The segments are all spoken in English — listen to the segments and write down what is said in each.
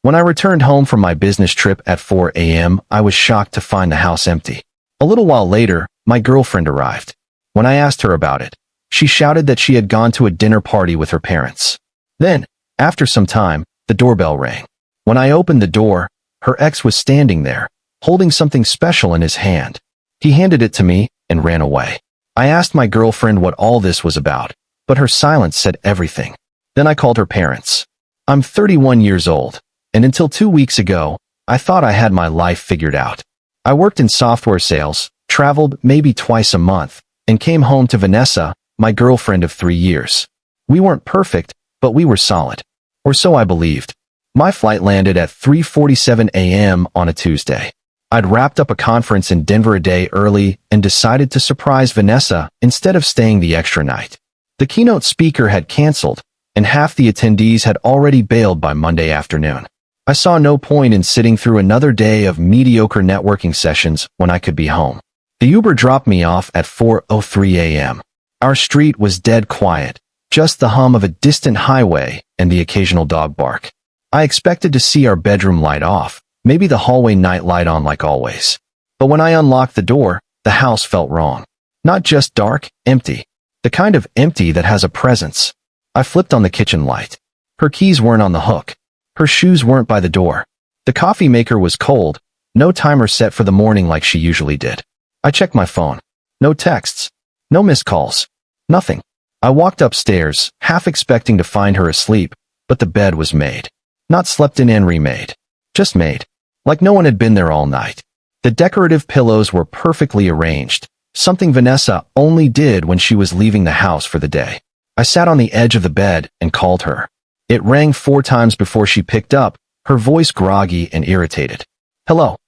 When I returned home from my business trip at 4 a.m., I was shocked to find the house empty. A little while later, my girlfriend arrived. When I asked her about it, she shouted that she had gone to a dinner party with her parents. Then, after some time, the doorbell rang. When I opened the door, her ex was standing there, holding something special in his hand. He handed it to me and ran away. I asked my girlfriend what all this was about, but her silence said everything. Then I called her parents. I'm 31 years old, and until 2 weeks ago, I thought I had my life figured out. I worked in software sales, traveled maybe twice a month, and came home to Vanessa, my girlfriend of 3 years. We weren't perfect, but we were solid. Or so I believed. My flight landed at 3:47 a.m. on a Tuesday. I'd wrapped up a conference in Denver a day early and decided to surprise Vanessa instead of staying the extra night. The keynote speaker had canceled, and half the attendees had already bailed by Monday afternoon. I saw no point in sitting through another day of mediocre networking sessions when I could be home. The Uber dropped me off at 4:03 a.m. Our street was dead quiet, just the hum of a distant highway and the occasional dog bark. I expected to see our bedroom light off, maybe the hallway night light on like always. But when I unlocked the door, the house felt wrong. Not just dark, empty. The kind of empty that has a presence. I flipped on the kitchen light. Her keys weren't on the hook. Her shoes weren't by the door. The coffee maker was cold, no timer set for the morning like she usually did. I checked my phone. No texts. No missed calls. Nothing. I walked upstairs, half expecting to find her asleep, but the bed was made. Not slept in and remade. Just made. Like no one had been there all night. The decorative pillows were perfectly arranged, something Vanessa only did when she was leaving the house for the day. I sat on the edge of the bed and called her. It rang 4 times before she picked up, her voice groggy and irritated. Hello.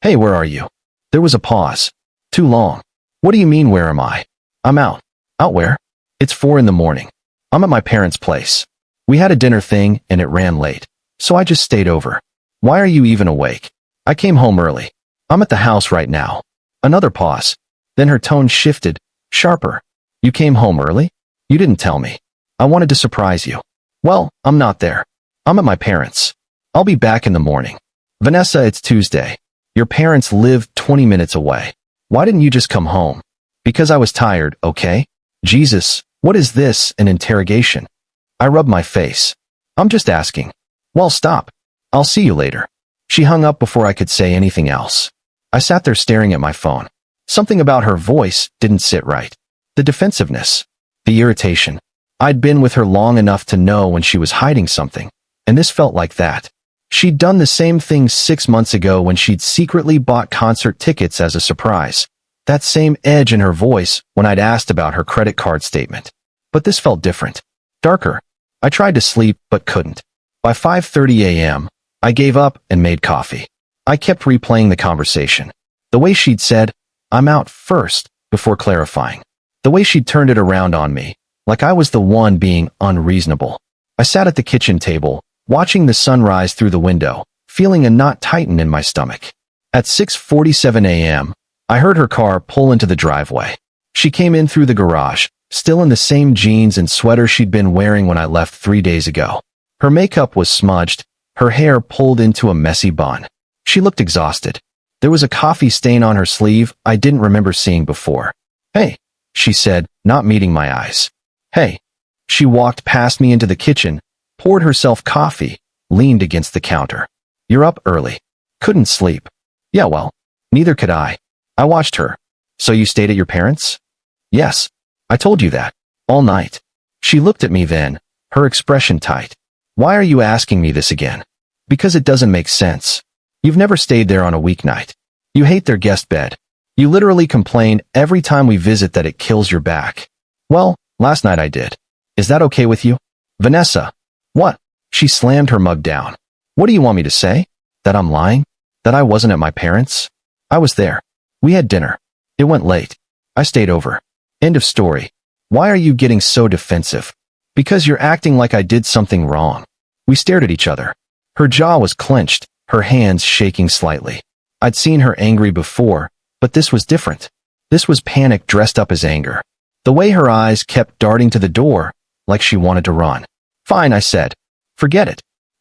Hey, where are you? There was a pause. Too long. What do you mean, where am I? I'm out. Out where? It's 4 in the morning. I'm at my parents' place. We had a dinner thing and it ran late, so I just stayed over. Why are you even awake? I came home early. I'm at the house right now. Another pause. Then her tone shifted, sharper. You came home early? You didn't tell me. I wanted to surprise you. Well, I'm not there. I'm at my parents'. I'll be back in the morning. Vanessa, it's Tuesday. Your parents live 20 minutes away. Why didn't you just come home? Because I was tired, okay? Jesus, what is this, an interrogation? I rubbed my face. I'm just asking. Well, stop. I'll see you later. She hung up before I could say anything else. I sat there staring at my phone. Something about her voice didn't sit right. The defensiveness. The irritation. I'd been with her long enough to know when she was hiding something, and this felt like that. She'd done the same thing 6 months ago when she'd secretly bought concert tickets as a surprise. That same edge in her voice when I'd asked about her credit card statement. But this felt different. Darker. I tried to sleep, but couldn't. By 5:30 a.m., I gave up and made coffee. I kept replaying the conversation. The way she'd said, I'm out first, before clarifying. The way she'd turned it around on me, like I was the one being unreasonable. I sat at the kitchen table, watching the sun rise through the window, feeling a knot tighten in my stomach. At 6:47 a.m., I heard her car pull into the driveway. She came in through the garage, still in the same jeans and sweater she'd been wearing when I left 3 days ago. Her makeup was smudged, her hair pulled into a messy bun. She looked exhausted. There was a coffee stain on her sleeve I didn't remember seeing before. Hey, she said, not meeting my eyes. Hey. She walked past me into the kitchen, poured herself coffee, leaned against the counter. You're up early. Couldn't sleep. Yeah, well, neither could I. I watched her. So you stayed at your parents'? Yes. I told you that. All night. She looked at me then, her expression tight. Why are you asking me this again? Because it doesn't make sense. You've never stayed there on a weeknight. You hate their guest bed. You literally complain every time we visit that it kills your back. Well, last night I did. Is that okay with you? Vanessa. What? She slammed her mug down. What do you want me to say? That I'm lying? That I wasn't at my parents'? I was there. We had dinner. It went late. I stayed over. End of story. Why are you getting so defensive? Because you're acting like I did something wrong. We stared at each other. Her jaw was clenched, her hands shaking slightly. I'd seen her angry before, but this was different. This was panic dressed up as anger. The way her eyes kept darting to the door, like she wanted to run. Fine, I said. Forget it.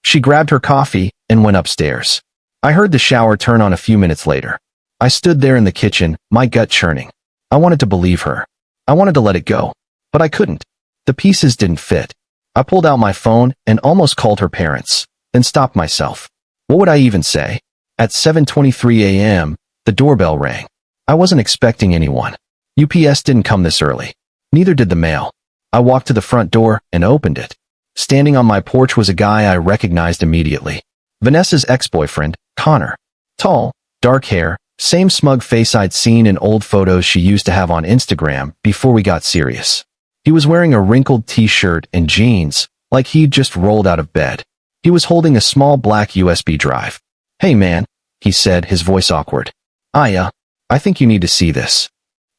She grabbed her coffee and went upstairs. I heard the shower turn on a few minutes later. I stood there in the kitchen, my gut churning. I wanted to believe her. I wanted to let it go. But I couldn't. The pieces didn't fit. I pulled out my phone and almost called her parents, then stopped myself. What would I even say? At 7:23 a.m., the doorbell rang. I wasn't expecting anyone. UPS didn't come this early. Neither did the mail. I walked to the front door and opened it. Standing on my porch was a guy I recognized immediately. Vanessa's ex-boyfriend, Connor. Tall, dark hair, same smug face I'd seen in old photos she used to have on Instagram before we got serious. He was wearing a wrinkled t-shirt and jeans, like he'd just rolled out of bed. He was holding a small black USB drive. "Hey man," he said, his voice awkward. "I think you need to see this."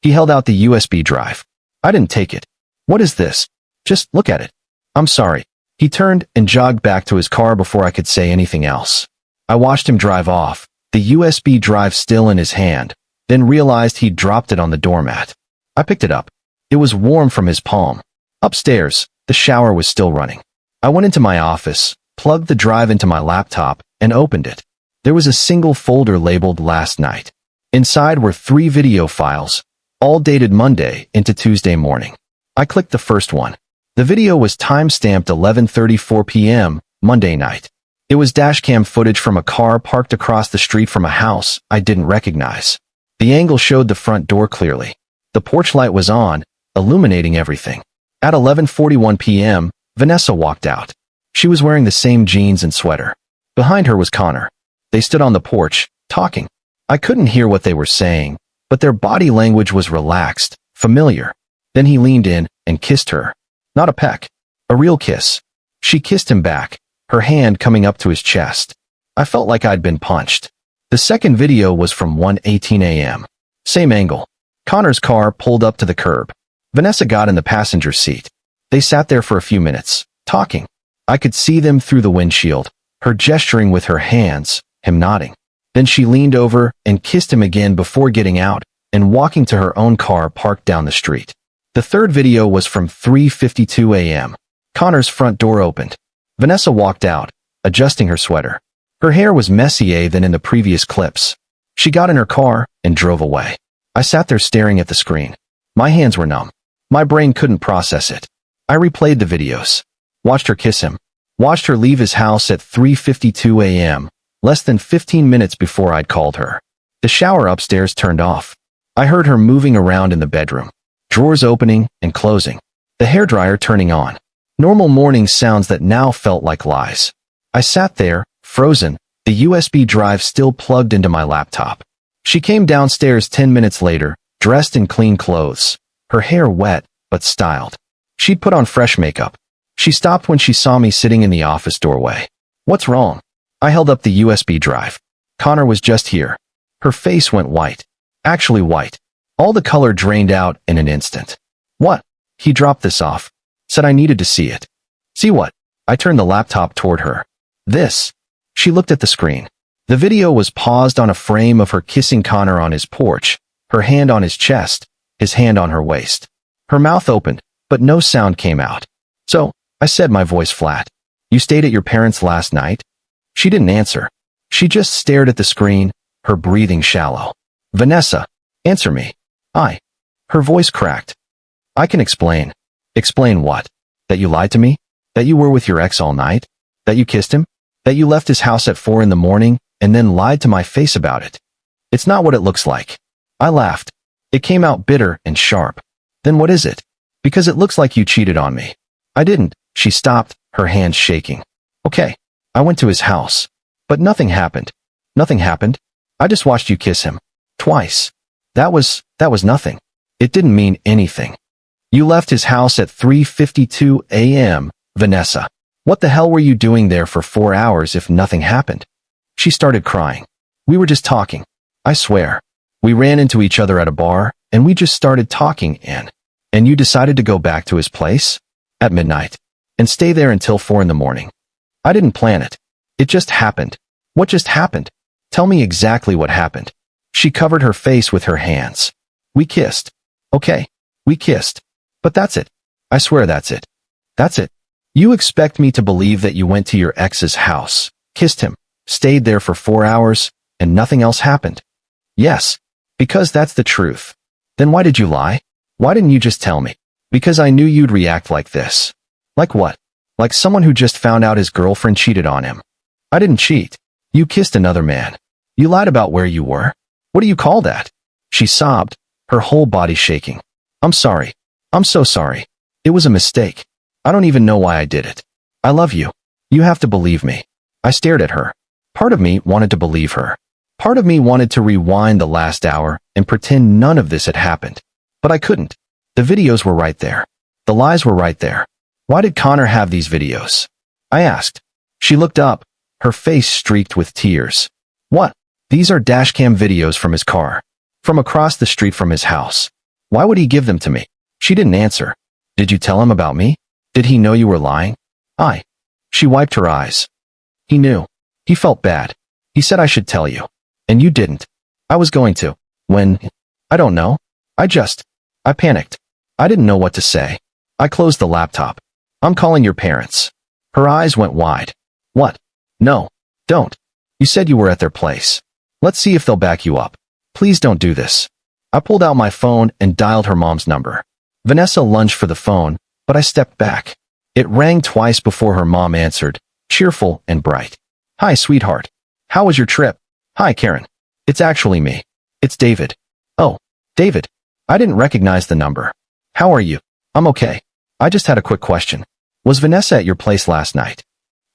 He held out the USB drive. I didn't take it. "What is this? Just look at it." "I'm sorry." He turned and jogged back to his car before I could say anything else. I watched him drive off, the USB drive still in his hand, then realized he'd dropped it on the doormat. I picked it up. It was warm from his palm. Upstairs, the shower was still running. I went into my office, plugged the drive into my laptop, and opened it. There was a single folder labeled Last Night. Inside were 3 video files, all dated Monday into Tuesday morning. I clicked the first one. The video was time-stamped 11:34 p.m., Monday night. It was dashcam footage from a car parked across the street from a house I didn't recognize. The angle showed the front door clearly. The porch light was on, illuminating everything. At 11:41 p.m., Vanessa walked out. She was wearing the same jeans and sweater. Behind her was Connor. They stood on the porch, talking. I couldn't hear what they were saying, but their body language was relaxed, familiar. Then he leaned in and kissed her. Not a peck. A real kiss. She kissed him back, her hand coming up to his chest. I felt like I'd been punched. The second video was from 1:18 a.m. Same angle. Connor's car pulled up to the curb. Vanessa got in the passenger seat. They sat there for a few minutes, talking. I could see them through the windshield, her gesturing with her hands, him nodding. Then she leaned over and kissed him again before getting out and walking to her own car parked down the street. The third video was from 3:52 a.m. Connor's front door opened. Vanessa walked out, adjusting her sweater. Her hair was messier than in the previous clips. She got in her car and drove away. I sat there staring at the screen. My hands were numb. My brain couldn't process it. I replayed the videos. Watched her kiss him. Watched her leave his house at 3:52 a.m., less than 15 minutes before I'd called her. The shower upstairs turned off. I heard her moving around in the bedroom. Drawers opening and closing. The hairdryer turning on. Normal morning sounds that now felt like lies. I sat there, frozen, the USB drive still plugged into my laptop. She came downstairs 10 minutes later, dressed in clean clothes, her hair wet, but styled. She'd put on fresh makeup. She stopped when she saw me sitting in the office doorway. "What's wrong?" I held up the USB drive. Connor was just here. Her face went white. Actually white. All the color drained out in an instant. "What?" He dropped this off. Said I needed to see it. "See what?" I turned the laptop toward her. "This." She looked at the screen. The video was paused on a frame of her kissing Connor on his porch, her hand on his chest, his hand on her waist. Her mouth opened, but no sound came out. "So," I said, my voice flat, "you stayed at your parents' last night?" She didn't answer. She just stared at the screen, her breathing shallow. "Vanessa, answer me." Her voice cracked. "I can explain." "Explain what? That you lied to me? That you were with your ex all night? That you kissed him? That you left his house at 4 a.m. and then lied to my face about it?" "It's not what it looks like." I laughed. It came out bitter and sharp. "Then what is it?" "Because it looks like you cheated on me." "I didn't." She stopped, her hands shaking. "Okay. I went to his house. But nothing happened." "Nothing happened? I just watched you kiss him. Twice. That was nothing. It didn't mean anything." "You left his house at 3:52 a.m., Vanessa. What the hell were you doing there for 4 hours if nothing happened?" She started crying. "We were just talking. I swear. We ran into each other at a bar, and we just started talking and you decided to go back to his place? At midnight. And stay there until 4 a.m. I didn't plan it. It just happened." "What just happened? Tell me exactly what happened." She covered her face with her hands. "We kissed." "Okay. We kissed. But that's it. I swear that's it." "That's it." You expect me to believe that you went to your ex's house, kissed him, stayed there for 4 hours, and nothing else happened? Yes, because that's the truth. Then why did you lie? Why didn't you just tell me? Because I knew you'd react like this. Like what? Like someone who just found out his girlfriend cheated on him. I didn't cheat. You kissed another man. You lied about where you were. What do you call that? She sobbed, her whole body shaking. I'm sorry. I'm so sorry. It was a mistake. I don't even know why I did it. I love you. You have to believe me. I stared at her. Part of me wanted to believe her. Part of me wanted to rewind the last hour and pretend none of this had happened. But I couldn't. The videos were right there. The lies were right there. Why did Connor have these videos? I asked. She looked up, her face streaked with tears. What? These are dashcam videos from his car. From across the street from his house. Why would he give them to me? She didn't answer. Did you tell him about me? Did he know you were lying? She wiped her eyes. He knew. He felt bad. He said I should tell you. And you didn't. I was going to. When? I don't know. I panicked. I didn't know what to say. I closed the laptop. I'm calling your parents. Her eyes went wide. What? No. Don't. You said you were at their place. Let's see if they'll back you up. Please don't do this. I pulled out my phone and dialed her mom's number. Vanessa lunged for the phone, but I stepped back. It rang twice before her mom answered, cheerful and bright. Hi, sweetheart. How was your trip? Hi, Karen. It's actually me. It's David. Oh, David. I didn't recognize the number. How are you? I'm okay. I just had a quick question. Was Vanessa at your place last night?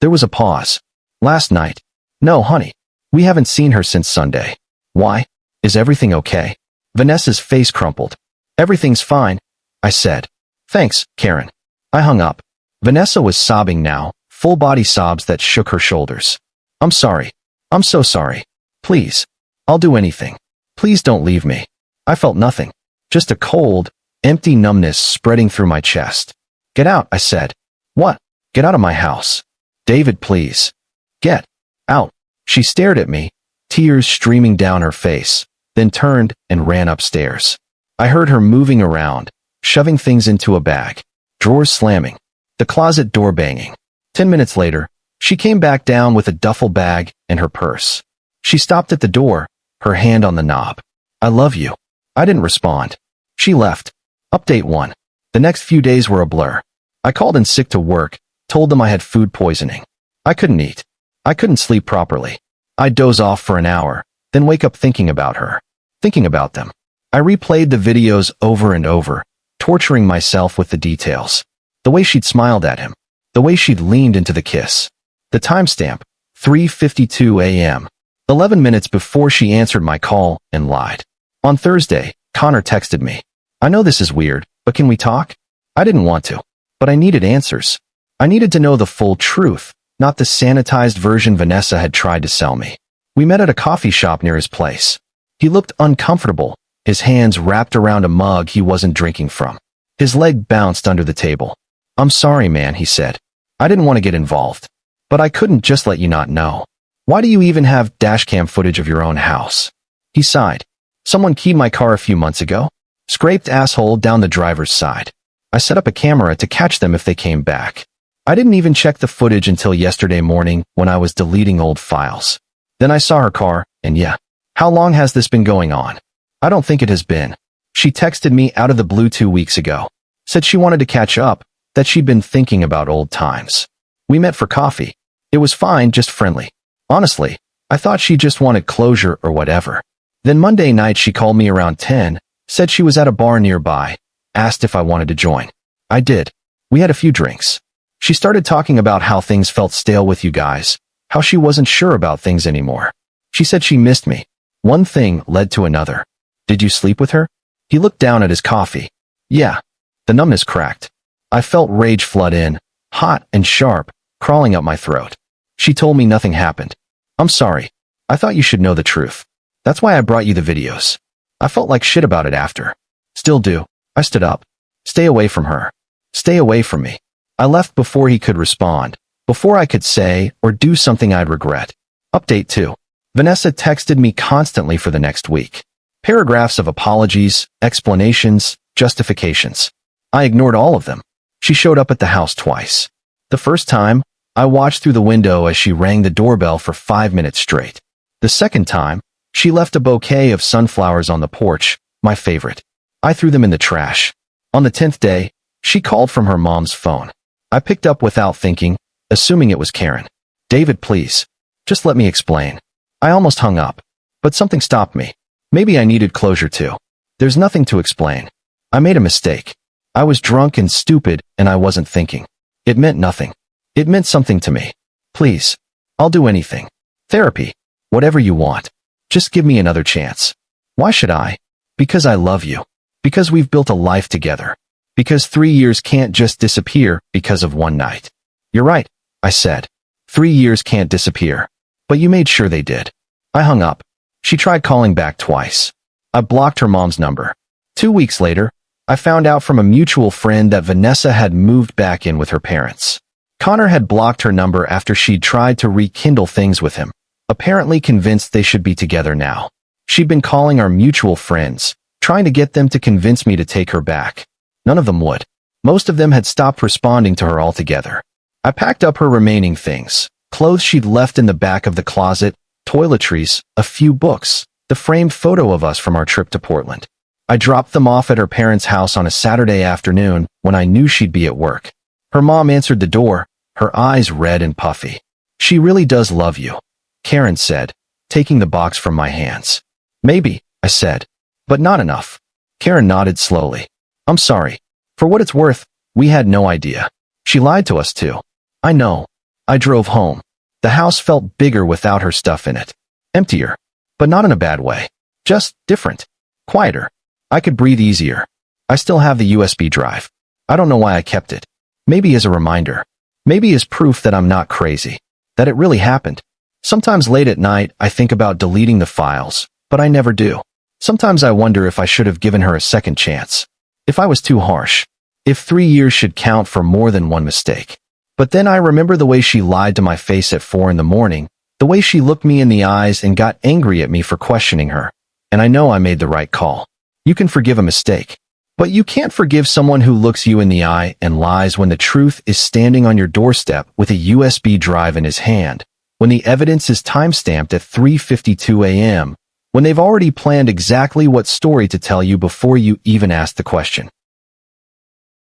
There was a pause. Last night? No, honey. We haven't seen her since Sunday. Why? Is everything okay? Vanessa's face crumpled. Everything's fine, I said. Thanks, Karen. I hung up. Vanessa was sobbing now, full body sobs that shook her shoulders. I'm sorry. I'm so sorry. Please. I'll do anything. Please don't leave me. I felt nothing. Just a cold, empty numbness spreading through my chest. Get out, I said. What? Get out of my house. David, please. Get out. She stared at me, tears streaming down her face, then turned and ran upstairs. I heard her moving around, shoving things into a bag, drawers slamming, the closet door banging. 10 minutes later, she came back down with a duffel bag and her purse. She stopped at the door, her hand on the knob. I love you. I didn't respond. She left. Update 1. The next few days were a blur. I called in sick to work, told them I had food poisoning. I couldn't eat. I couldn't sleep properly. I'd doze off for an hour, then wake up thinking about her, thinking about them. I replayed the videos over and over, torturing myself with the details. The way she'd smiled at him. The way she'd leaned into the kiss. The timestamp, 3:52 a.m. 11 minutes before she answered my call and lied. On Thursday, Connor texted me. I know this is weird, but can we talk? I didn't want to, but I needed answers. I needed to know the full truth, not the sanitized version Vanessa had tried to sell me. We met at a coffee shop near his place. He looked uncomfortable, his hands wrapped around a mug he wasn't drinking from. His leg bounced under the table. I'm sorry, man, he said. I didn't want to get involved. But I couldn't just let you not know. Why do you even have dashcam footage of your own house? He sighed. Someone keyed my car a few months ago. Scraped asshole down the driver's side. I set up a camera to catch them if they came back. I didn't even check the footage until yesterday morning when I was deleting old files. Then I saw her car, and yeah. How long has this been going on? I don't think it has been. She texted me out of the blue 2 weeks ago. Said she wanted to catch up, that she'd been thinking about old times. We met for coffee. It was fine, just friendly. Honestly, I thought she just wanted closure or whatever. Then Monday night she called me around 10, said she was at a bar nearby, asked if I wanted to join. I did. We had a few drinks. She started talking about how things felt stale with you guys, how she wasn't sure about things anymore. She said she missed me. One thing led to another. Did you sleep with her? He looked down at his coffee. Yeah. The numbness cracked. I felt rage flood in, hot and sharp, crawling up my throat. She told me nothing happened. I'm sorry. I thought you should know the truth. That's why I brought you the videos. I felt like shit about it after. Still do. I stood up. Stay away from her. Stay away from me. I left before he could respond, before I could say or do something I'd regret. Update 2. Vanessa texted me constantly for the next week. Paragraphs of apologies, explanations, justifications. I ignored all of them. She showed up at the house twice. The first time, I watched through the window as she rang the doorbell for 5 minutes straight. The second time, she left a bouquet of sunflowers on the porch, my favorite. I threw them in the trash. On the 10th day, she called from her mom's phone. I picked up without thinking, assuming it was Karen. David, please. Just let me explain. I almost hung up, but something stopped me. Maybe I needed closure too. There's nothing to explain. I made a mistake. I was drunk and stupid, and I wasn't thinking. It meant nothing. It meant something to me. Please. I'll do anything. Therapy. Whatever you want. Just give me another chance. Why should I? Because I love you. Because we've built a life together. Because 3 years can't just disappear because of one night. You're right, I said. 3 years can't disappear. But you made sure they did. I hung up. She tried calling back twice. I blocked her mom's number. 2 weeks later, I found out from a mutual friend that Vanessa had moved back in with her parents. Connor had blocked her number after she'd tried to rekindle things with him, apparently convinced they should be together now. She'd been calling our mutual friends, trying to get them to convince me to take her back. None of them would. Most of them had stopped responding to her altogether. I packed up her remaining things, clothes she'd left in the back of the closet, toiletries, a few books, the framed photo of us from our trip to Portland. I dropped them off at her parents' house on a Saturday afternoon when I knew she'd be at work. Her mom answered the door, her eyes red and puffy. She really does love you, Karen said, taking the box from my hands. Maybe, I said, but not enough. Karen nodded slowly. I'm sorry. For what it's worth, we had no idea. She lied to us too. I know. I drove home. The house felt bigger without her stuff in it. Emptier. But not in a bad way. Just different. Quieter. I could breathe easier. I still have the USB drive. I don't know why I kept it. Maybe as a reminder. Maybe as proof that I'm not crazy. That it really happened. Sometimes late at night, I think about deleting the files, but I never do. Sometimes I wonder if I should have given her a second chance. If I was too harsh. If 3 years should count for more than one mistake. But then I remember the way she lied to my face at 4 in the morning, the way she looked me in the eyes and got angry at me for questioning her. And I know I made the right call. You can forgive a mistake. But you can't forgive someone who looks you in the eye and lies when the truth is standing on your doorstep with a USB drive in his hand, when the evidence is timestamped at 3:52 a.m., when they've already planned exactly what story to tell you before you even ask the question.